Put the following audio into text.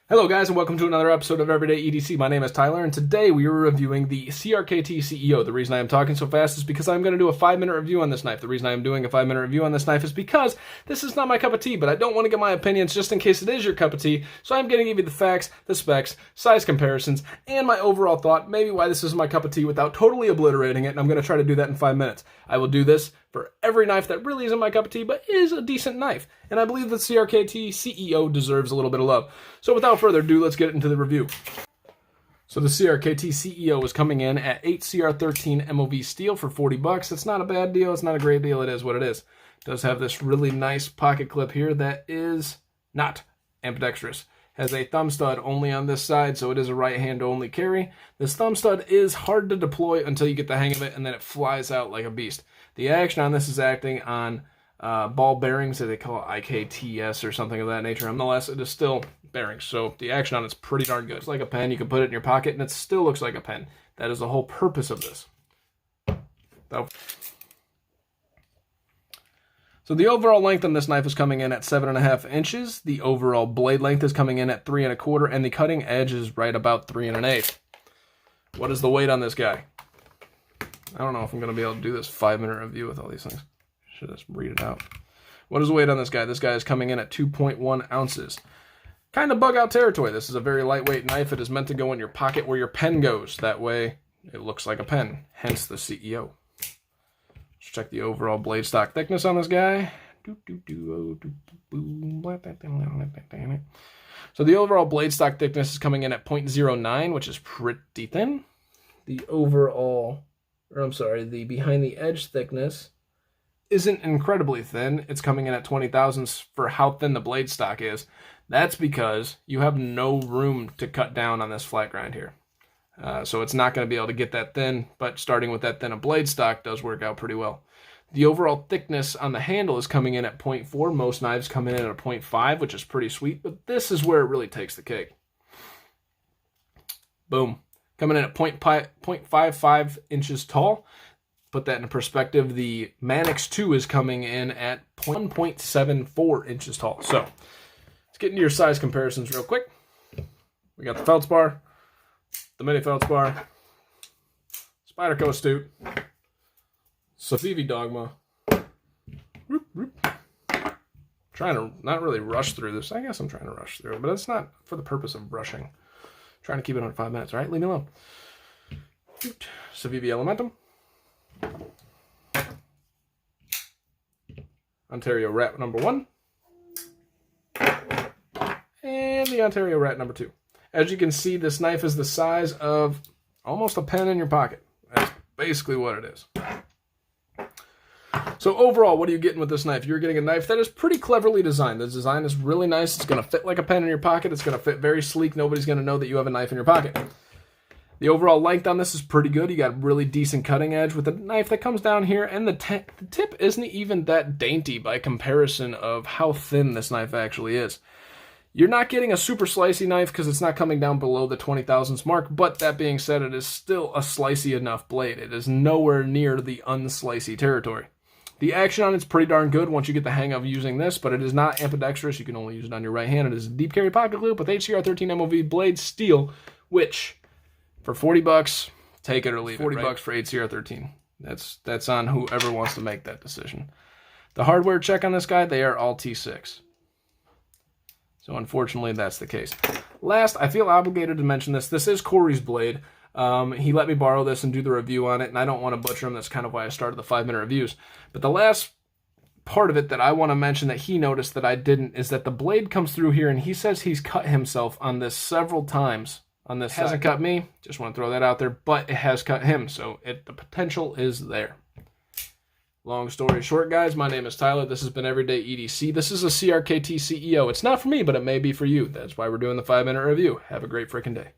Hello guys and welcome to another episode of Everyday EDC. My name is Tyler and today we are reviewing the CRKT CEO. The reason I am talking so fast is because I'm going to do a 5-minute review on this knife. The reason I am doing a 5-minute review on this knife is because this is not my cup of tea, but I don't want to get my opinions just in case it is your cup of tea. So I'm going to give you the facts, the specs, size comparisons, and my overall thought, maybe why this is my cup of tea without totally obliterating it, and I'm going to try to do that in 5 minutes. I will do this for every knife that really isn't my cup of tea, but is a decent knife. And I believe the CRKT CEO deserves a little bit of love. So without further ado, let's get into the review. So the CRKT CEO is coming in at 8 CR13 MOV steel for 40 bucks. It's not a bad deal. It's not a great deal. It is what it is. It does have this really nice pocket clip here that is not ambidextrous. Has a thumb stud only on this side, so it is a right hand only carry. This thumb stud is hard to deploy until you get the hang of it, and then it flies out like a beast. The action on this is acting on ball bearings that they call IKTS or something of that nature. Nonetheless, it is still bearings, so the action on it's pretty darn good. It's like a pen. You can put it in your pocket, and it still looks like a pen. That is the whole purpose of this. So the overall length on this knife is coming in at 7.5 inches. The overall blade length is coming in at 3.25, and the cutting edge is right about 3 1/8. What is the weight on this guy? I don't know if I'm going to be able to do this 5-minute review with all these things. Should just read it out. What is the weight on this guy? This guy is coming in at 2.1 ounces. Kind of bug out territory. This is a very lightweight knife. It is meant to go in your pocket where your pen goes. That way it looks like a pen, hence the CEO. Let's check the overall blade stock thickness on this guy. So the overall blade stock thickness is coming in at 0.09, which is pretty thin. The behind the edge thickness isn't incredibly thin. It's coming in at 20 thousandths for how thin the blade stock is. That's because you have no room to cut down on this flat grind here. So it's not going to be able to get that thin, but starting with that thin a blade stock does work out pretty well. The overall thickness on the handle is coming in at 0.4. Most knives come in at a 0.5, which is pretty sweet, but this is where it really takes the cake. Boom. Coming in at 0.55 inches tall. Put that in perspective, the Manix 2 is coming in at 1.74 inches tall. So let's get into your size comparisons real quick. We got the Feldspar, the Mini Feldspar, Spyderco Astute, Civivi Dogma. Trying to not really rush through this. I guess I'm trying to rush through it, but it's not for the purpose of rushing. Trying to keep it under 5 minutes, all right? Leave me alone. Civivi Elementum. Ontario Rat number 1. And the Ontario Rat number 2. As you can see, this knife is the size of almost a pen in your pocket. That's basically what it is. So overall, what are you getting with this knife? You're getting a knife that is pretty cleverly designed. The design is really nice. It's going to fit like a pen in your pocket. It's going to fit very sleek. Nobody's going to know that you have a knife in your pocket. The overall length on this is pretty good. You got really decent cutting edge with a knife that comes down here, and the tip isn't even that dainty by comparison of how thin this knife actually is. You're not getting a super slicey knife because it's not coming down below the 20 thousandths mark, but that being said, it is still a slicey enough blade. It is nowhere near the unslicey territory. The action on it's pretty darn good once you get the hang of using this, but it is not ambidextrous. You can only use it on your right hand. It is a deep carry pocket loop with HCR13 MOV blade steel, which for 40 bucks, take it or leave it. 40 bucks for 8CR13. That's on whoever wants to make that decision. The hardware check on this guy, they are all T6. So unfortunately, that's the case. Last, I feel obligated to mention this. This is Corey's blade. He let me borrow this and do the review on it, and I don't want to butcher him. That's kind of why I started the 5-minute reviews. But the last part of it that I want to mention that he noticed that I didn't is that the blade comes through here, and he says he's cut himself on this several times. On this hasn't cut me, just want to throw that out there, but it has cut him, so the potential is there. Long story short, guys, my name is Tyler. This has been Everyday EDC. This is a CRKT CEO. It's not for me, but it may be for you. That's why we're doing the 5-minute review. Have a great freaking day.